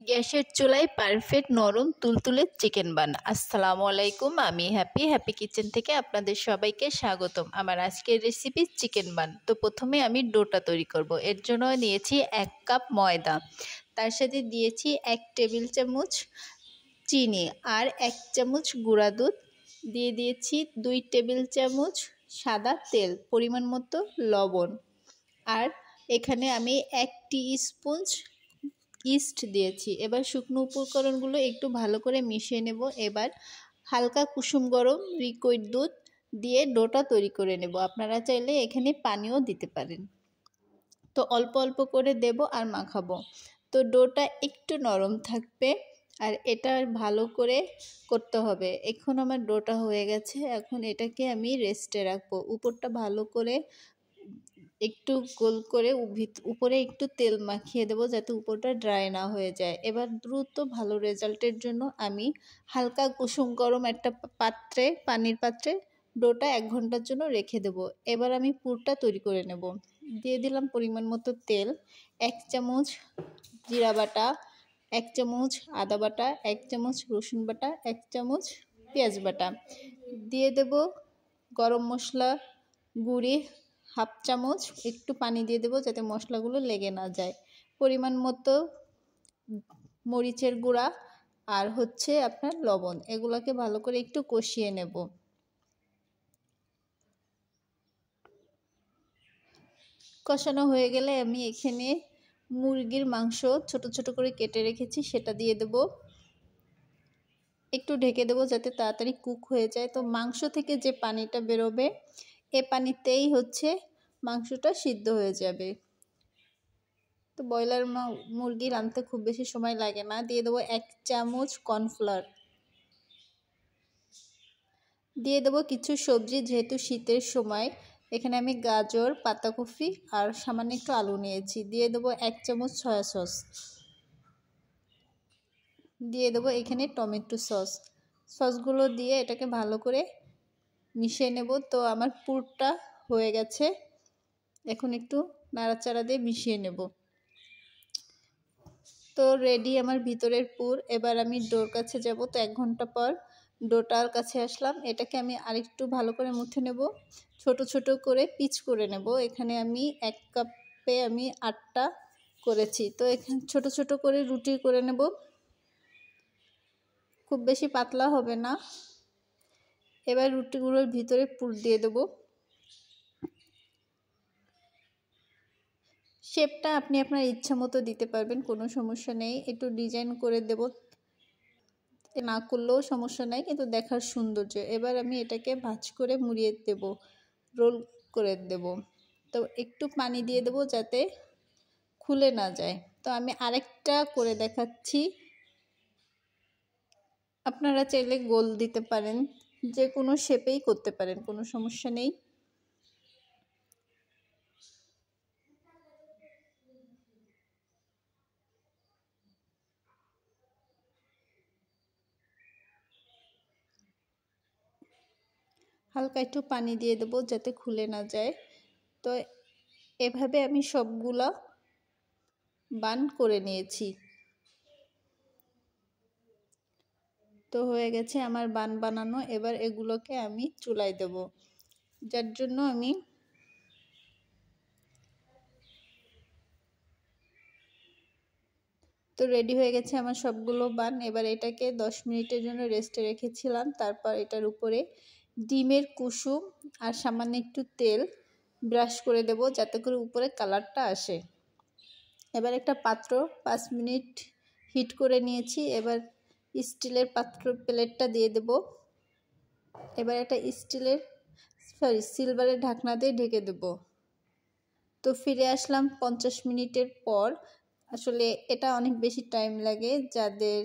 গ্যাসের চুলায় পারফেক্ট নরম তুলতুলে চিকেন বান। আসসালামু আলাইকুম, আমি হ্যাপি কিচেন থেকে আপনাদের সবাইকে স্বাগতম। আমার আজকের রেসিপি চিকেন বান। তো প্রথমে আমি ডোটা তৈরি করব। এর জন্য নিয়েছি 1 কাপ ময়দা, তার সাথে দিয়েছি 1 টেবিল চামচ চিনি আর 1 চামচ গুঁড়া দুধ, দিয়ে দিয়েছি 2 টেবিল চামচ সাদা তেল, পরিমাণ মতো লবণ, আর এখানে আমি 1 টিস্পুন ইস্ট দিয়েছি। এবার শুকনো উপকরণগুলো একটু ভালো করে মিশিয়ে নেব। এবার হালকা কুসুম গরম লিকুইড দুধ দিয়ে ডোটা তৈরি করে নেব। আপনারা চাইলে এখানে পানিও দিতে পারেন। তো অল্প অল্প করে দেব আর মাখাবো। তো ডোটা একটু নরম থাকবে আর এটা ভালো করে করতে হবে। এখন আমার ডোটা হয়ে গেছে, এখন এটাকে আমি রেস্টে রাখবো। উপরটা ভালো করে একটু গোল করে উপরে একটু তেল মাখিয়ে দেবো যাতে উপরটা ড্রাই না হয়ে যায়। এবার দ্রুত ভালো রেজাল্টের জন্য আমি হালকা কুসুম গরম একটা পাত্রে, পানির পাত্রে ডোটা 1 ঘন্টার জন্য রেখে দেবো। এবার আমি পুরটা তৈরি করে নেব। দিয়ে দিলাম পরিমাণ মতো তেল, 1 চামচ জিরা বাটা, 1 চামচ আদা বাটা, 1 চামচ রসুন বাটা, 1 চামচ পেঁয়াজ বাটা, দিয়ে দেব গরম মশলা গুঁড়ি হাফ চামচ, একটু পানি দিয়ে দেবো যাতে মশলাগুলো লেগে না যায়, পরিমাণ মতো মরিচের গুঁড়া আর হচ্ছে আপনার লবণ। এগুলোকে ভালো করে একটু কষিয়ে নেব। কষানো হয়ে গেলে আমি এখানে মুরগির মাংস ছোট ছোট করে কেটে রেখেছি, সেটা দিয়ে দেব। একটু ঢেকে দেবো যাতে তাড়াতাড়ি কুক হয়ে যায়। তো মাংস থেকে যে পানিটা বেরোবে এ পানিতেই হচ্ছে মাংসটা সিদ্ধ হয়ে যাবে। তো ব্রয়লার মুরগি রাঁধতে খুব বেশি সময় লাগে না। দিয়ে দেবো 1 চামচ কর্নফ্লাওয়ার, দিয়ে দেবো কিছু সবজি, যেহেতু শীতের সময় এখানে আমি গাজর, পাতাকপি আর সামান্য একটু আলু নিয়েছি। দিয়ে দেবো 1 চামচ সয়া সস, দিয়ে দেবো এখানে টমেটো সস। সসগুলো দিয়ে এটাকে ভালো করে মিশিয়ে নেব। তো আমার পুরটা হয়ে গেছে, এখন একটু নাড়াচাড়া দিয়ে মিশিয়ে নেব। তো রেডি আমার ভিতরের পুর। এবার আমি ডোর কাছে যাব। তো 1 ঘন্টা পর ডোটার কাছে আসলাম। এটাকে আমি আরেকটু ভালো করে মুথে নেব, ছোট ছোট করে পিচ করে নেব। এখানে আমি 1 কাপে আমি 8টা করেছি। তো এখানে ছোট ছোট করে রুটি করে নেব, খুব বেশি পাতলা হবে না। এবার রুটিগুলোর ভিতরে পুর দিয়ে দেব। শেপটা আপনি আপনার ইচ্ছা মতো দিতে পারবেন, কোনো সমস্যা নেই। একটু ডিজাইন করে দেব, না করলেও সমস্যা নাই, কিন্তু দেখার সৌন্দর্য। এবার আমি এটাকে ভাঁজ করে মুড়িয়ে দেব, রোল করে দেব। তো একটু পানি দিয়ে দেব যাতে খুলে না যায়। তো আমি আরেকটা করে দেখাচ্ছি। আপনারা চাইলে গোল দিতে পারেন, যে কোনো শেপেই করতে পারেন, কোনো সমস্যা নেই। হালকা একটু পানি দিয়ে দেবো যাতে খুলে না যায়। তো এভাবে আমি সবগুলা বান করে নিয়েছি। তো হয়ে গেছে আমার বান বানানো। এবার এগুলোকে আমি চুলায় দেব, যার জন্য আমি তো রেডি হয়ে গেছে আমার সবগুলো বান। এবার এটাকে 10 মিনিটের জন্য রেস্টে রেখেছিলাম। তারপর এটার উপরে ডিমের কুসুম আর সামান্য একটু তেল ব্রাশ করে দেব যাতে করে উপরে কালারটা আসে। এবার একটা পাত্র 5 মিনিট হিট করে নিয়েছি। এবার স্টিলের পাত্র প্লেটটা দিয়ে দেব। এবার একটা সিলভারের ঢাকনা দিয়ে ঢেকে দেব। তো ফিরে আসলাম 50 মিনিটের পর। আসলে এটা অনেক বেশি টাইম লাগে, যাদের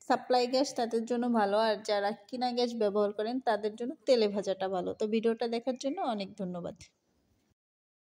সাপ্লাই গ্যাস তাদের জন্য ভালো, আর যারা কিনা গ্যাস ব্যবহার করেন তাদের জন্য তেলে ভাজাটা ভালো। তো ভিডিওটা দেখার জন্য অনেক ধন্যবাদ।